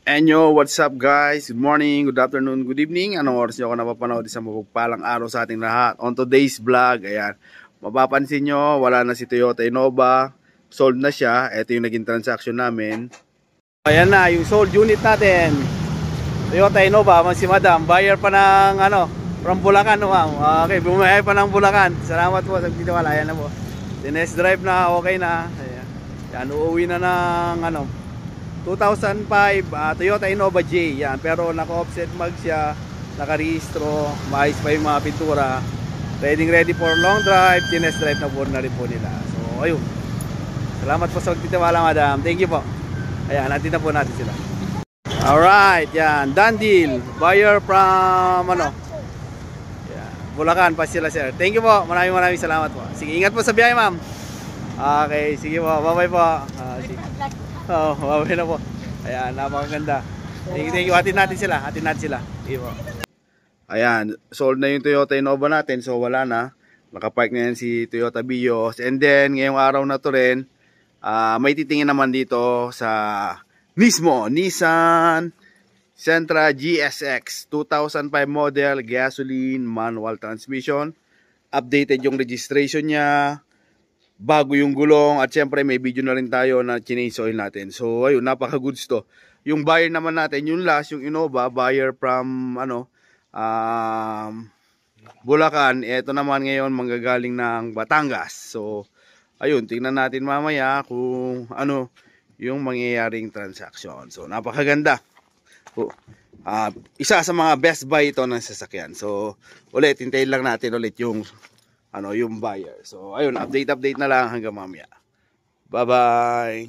And yo, what's up guys? Good morning, good afternoon, good evening. Anong oras nyo ako napapanood sa mapagpalang araw sa ating lahat? On today's vlog, ayan, mapapansin nyo, wala na si Toyota Innova. Sold na siya. Ito yung naging transaction namin. Ayan na, yung sold unit natin. Toyota Innova, si Madam. Buyer pa ng from Bulacan, no, ma'am? Okay, bumaya pa ng Bulacan. Salamat po sa pagtitiwala. Ayan na po. Tinest drive na, okay na. Ayan, yan, uuwi na ng 2005 Toyota Innova J, yan, pero naka-offset mag siya, naka-rehistro, maayos pa yung mga pintura, ready for long drive, tinest drive na po na rin po nila. So ayun, salamat po sa pagtitiwala, madam, thank you po. Ayan, natin na po natin sila. Alright, yan, done deal, buyer from yan, Bulacan pa sila, sir. Thank you po, maraming salamat po. Sige, ingat po sa biyahe, ma'am. Okay, sige po, bye bye po. Oh, babay na po. Ayan, napakaganda. Thank you. Hatin natin sila. Sige po. Ayan, sold na yung Toyota Innova natin. So wala na. Nakapark na yan si Toyota Vios. And then, ngayong araw na to rin, may titingin naman dito sa mismo Nissan Sentra GSX 2005 model, gasoline, manual transmission. Updated yung registration niya. Bago yung gulong, at syempre may video na rin tayo na change oil natin. So ayun, napaka goods to. Yung buyer naman natin, yung last, yung Innova, buyer from Bulacan. Ito naman ngayon manggagaling ng Batangas. So ayun, tingnan natin mamaya kung ano yung mangyayaring transaction. So napakaganda. Isa sa mga best buy ito ng sasakyan. So ulit, hintayin lang natin ulit yung yung buyer. So ayun, update na lang hanggang mamaya. Bye bye.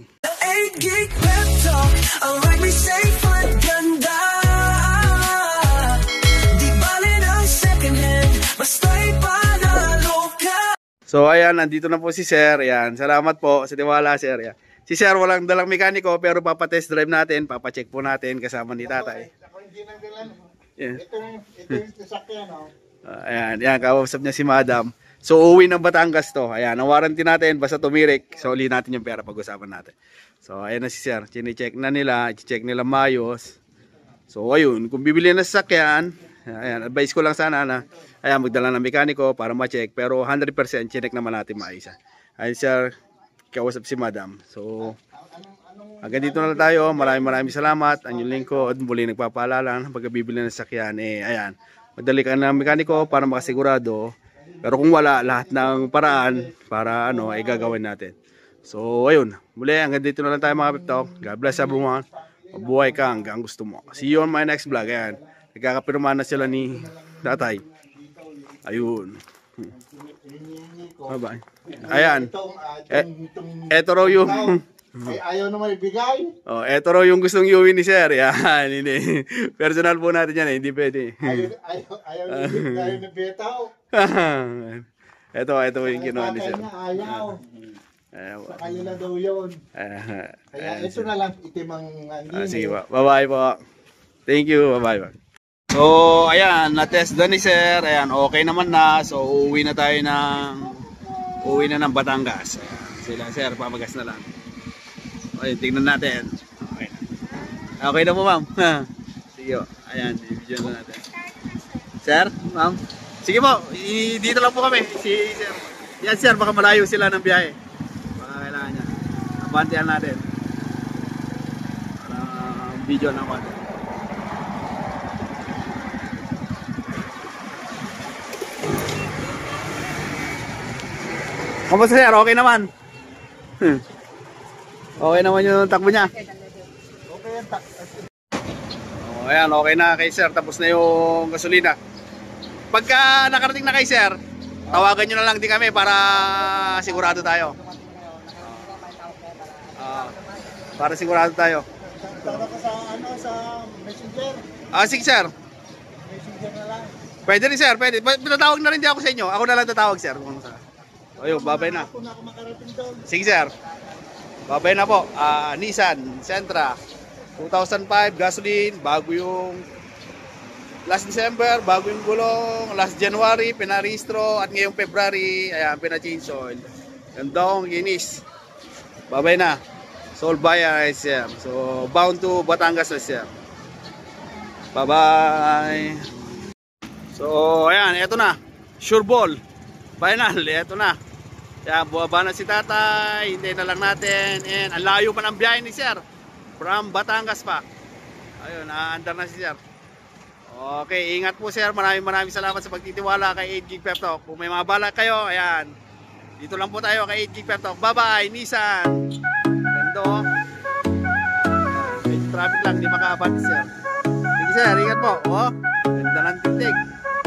So ayan, nandito na po si Sir. Ayan, salamat po sa tiwala, Sir. Ayan. Si Sir walang dalang mekaniko, pero papatest drive natin, papacheck po natin kasama ni Tatay. Ako hindi nang dalan. Yeah. Ito yung sasakyan, oh. Ayan, kausap niya si Madam. So uuwi ng Batangas to. Ayan, ang warranty natin basta tumirik. So uli natin yung pera, pag-usapan natin. So ayan na si Sir. Chine-check na nila, i-check nila mayos. So ayun, kung bibili na sa sakyan, ayan, advice ko lang sana na ayan, magdala ng mekaniko para ma-check, pero 100% chinek naman natin maayos. Ayan, Sir, kausap si Madam. So hanggang dito na lang tayo. Maraming salamat. Ang yung lingkod, muli nagpapaalala pag bibili ng sakyan, ayan, magdali ka ng mekaniko para makasigurado. Pero kung wala, lahat ng paraan para gagawin natin. So ayun, muli hanggang dito na lang tayo mga Peptalk. God bless everyone. Mabuhay ka hanggang gusto mo. See you on my next vlog. Ayan, nagkakapirma na sila ni Tatay. Ayun. Bye bye. Ayan, eto raw yung ayaw naman ibigay. Oh, eto raw yung gustong iuwi ni Sir. Yan, hindi. Personal po natin yan, hindi pwede. Ayaw na betaw. Ito yung kinuha ni Sir. Ayaw. Sa kanila daw yun. Kaya ito na lang, itimang sige po, bye-bye po. Thank you, bye-bye. So, ayan, na-test na ni Sir. Ayan, okay naman na. So, uuwi na ng Batangas. Ayan, sila, Sir, papagas na lang. Ayun, tingnan natin. Okay na po, ma'am. Sige po. Ayan, i-video na natin. Sir, ma'am. Sige po, dito lang po kami. Si Sir. Yan, Sir, baka malayo sila ng biyahe. Baka kailangan niya. Abantihan natin. Para video na natin. Kamusta, Sir? Okay naman? Okay naman yung takbo niya. Okay yan, Ayan, okay na kay Sir. Tapos na yung gasolina. Pagka nakarating na kay Sir, tawagan nyo na lang din kami para sigurado tayo. Para sigurado tayo. Tara ka sa messenger. Sige, Sir. Messenger na lang. Pwede rin, Sir. Pwede. Tatawag na rin din ako sa inyo. Ako na lang tatawag, Sir. Ayun, babay na. Ako na ako makarating doon. Sige, Sir. Babay na po. Nissan Sentra 2005 gasoline, bago yung last December, bago yung gulong, last January pinarehistro, at ngayong February ayan, pina-change oil. Gandong ginis. Babay na. Sold by sir. So bound to Batangas na sir. Bye bye. So ayan, eto na. Sure ball. Final, eto na. Kaya buwaba na si tatay. Hintayin na lang natin. And ang layo pa ng biyahe ni sir. From Batangas pa. Ayun, naandar na si sir. Okay, ingat po sir. Maraming salamat sa pagtitiwala kay 8 Gig Pep Talk. Kung may mga bala kayo, ayan. Dito lang po tayo kay 8 Gig Pep Talk. Bye bye, Nissan. Ganda oh. May traffic lang, di makaabot sir. Sige sir, ingat po. Oh, ganda ng tindig.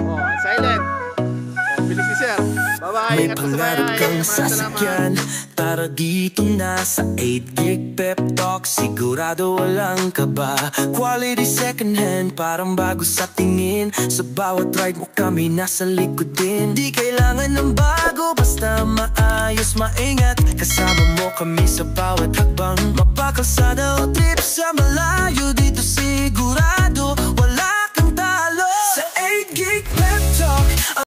Oh, silent. Oh, bilis si sir. Bye bye, May ingat po sa pangarap bayan. kang Maraming salamat. sasakyan. Tara dito na sa 8 Gig Pep Talk. Sigurado walang kaba. Quality second hand, parang bago sa tingin. Sa bawat ride mo kami nasa likod din. Di kailangan ng bago, basta maayos, maingat. Kasama mo kami sa bawat hakbang. Mapakalsada o trip sa malayo.